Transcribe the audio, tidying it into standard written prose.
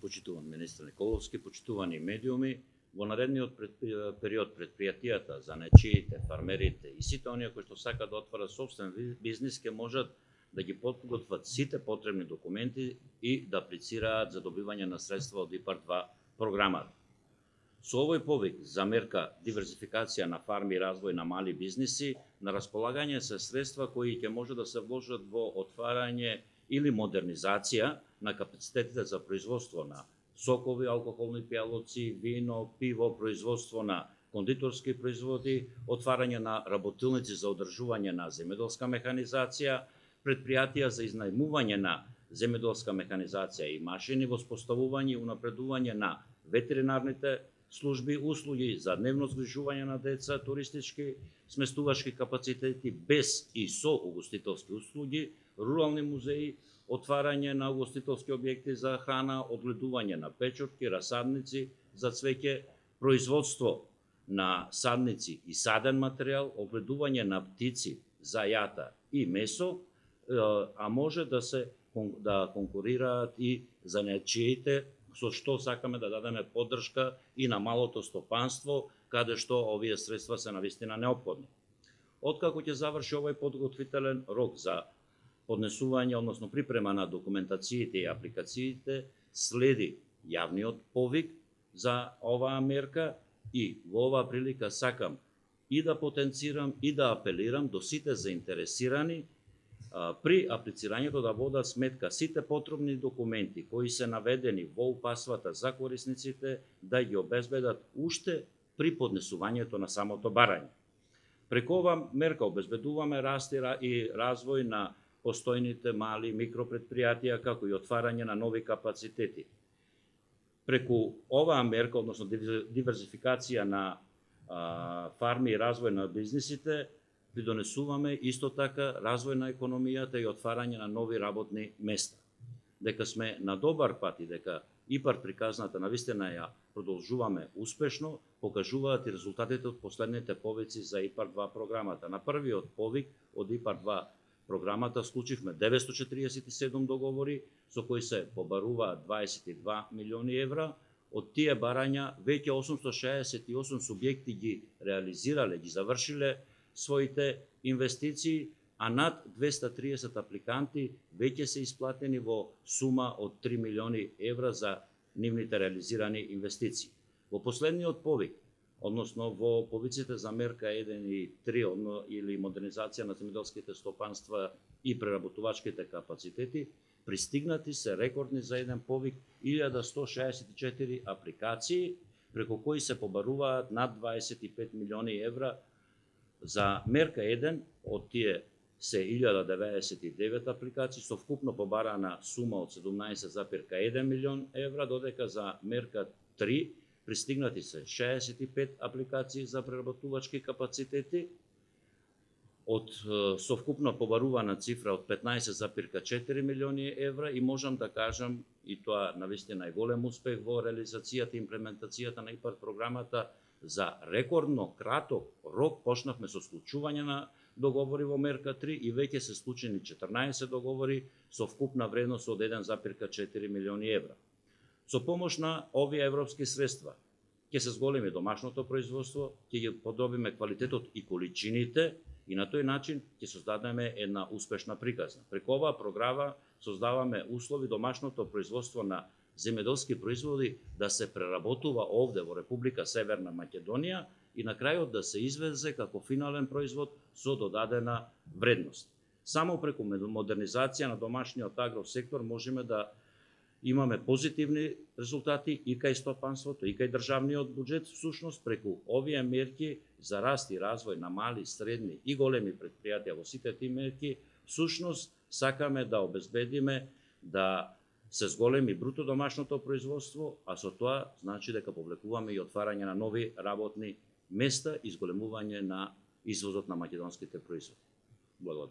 почитуван министер Николовски, почитувани медиуми, во наредниот период предпријатијата, занечиите, фармерите и сите оние кои што сакаат да отворат собствен бизнис ќе можат да ги подготват сите потребни документи и да аплицираат за добивање на средства од ИПАР 2 програмата. Со овој повик за мерка диверзификација на фарми и развој на мали бизниси, на располагање се средства кои ќе може да се вложат во отварање или модернизација на капацитетите за производство на сокови, алкохолни пијалоци, вино, пиво, производство на кондиторски производи, отварање на работилници за одржување на земјоделска механизација, предпријатија за изнајмување на земјоделска механизација и машини, воспоставување и унапредување на ветеринарните служби, услуги за дневно згрижување на деца, туристички, сместувачки капацитети без и со угостителски услуги, рурални музеи, отварање на угостителски објекти за храна, одгледување на печорки, расадници за цвеќе, производство на садници и саден материјал, одгледување на птици за јата и месо, а може да конкурираат и занечиите, со што сакаме да дадеме поддршка и на малото стопанство, каде што овие средства се навистина неопходни. Откако ќе заврши овој подготвителен рок за поднесување, односно припрема на документациите и апликациите, следи јавниот повик за оваа мерка и во оваа прилика сакам и да потенцирам и да апелирам до сите заинтересирани при аплицирањето да водат сметка сите потребни документи кои се наведени во упатствата за корисниците да ги обезбедат уште при поднесувањето на самото барање. Преку оваа мерка обезбедуваме раст и развој на постојните мали микропредпријатија, како и отварање на нови капацитети. Преку оваа мерка, односно диверзификација на фарми и развој на бизнисите, придонесуваме исто така развој на економијата и отварање на нови работни места. Дека сме на добар пат и дека ИПАР приказната навистина ја продолжуваме успешно, покажуваат и резултатите од последните повици за ИПАР 2 програмата. На првиот повик од ИПАР 2 програмата склучивме 947 договори со кои се побаруваат 22 милиони евра. Од тие барања веќе 868 субјекти ги реализирале, ги завршиле своите инвестиции, а над 230 апликанти веќе се исплатени во сума од 3 милиони евра за нивните реализирани инвестиции. Во последниот повик, односно во повиците за мерка 1 и 3, или модернизација на земјоделските стопанства и преработувачките капацитети, пристигнати се рекордни за еден повик 1164 апликации, преку кои се побаруваат над 25 милиони евра. За мерка 1 од тие се 1099 апликации со вкупно побарана сума од 17,1 милион евра, додека за мерка 3 пристигнати се 65 апликации за преработувачки капацитети со вкупно побарувана цифра од 15,4 милиони евра и можам да кажам, и тоа навистина е голем успех во реализацијата и имплементацијата на ИПАР програмата. За рекордно краток рок почнавме со склучување на договори во мерка 3 и веќе се склучени 14 договори со вкупна вредност од 1,4 милиони евра. Со помош на овие европски средства ќе се зголеми домашното производство, ќе ги подобриме квалитетот и количините и на тој начин ќе создадеме една успешна приказна. Преку оваа програма создаваме услови домашното производство на земјоделски производи да се преработува овде во Република Северна Македонија и на крајот да се извезе како финален производ со додадена вредност. Само преку модернизација на домашниот агров сектор можеме да имаме позитивни резултати и кај стопанството, и кај државниот буџет. Всушност, преку овие мерки за раст и развој на мали, средни и големи предпријатија во сите тие мерки, всушност сакаме да обезбедиме да се зголеми бруто домашното производство, а со тоа значи дека повлекуваме и отварање на нови работни места и зголемување на извозот на македонските производи. Благодарам.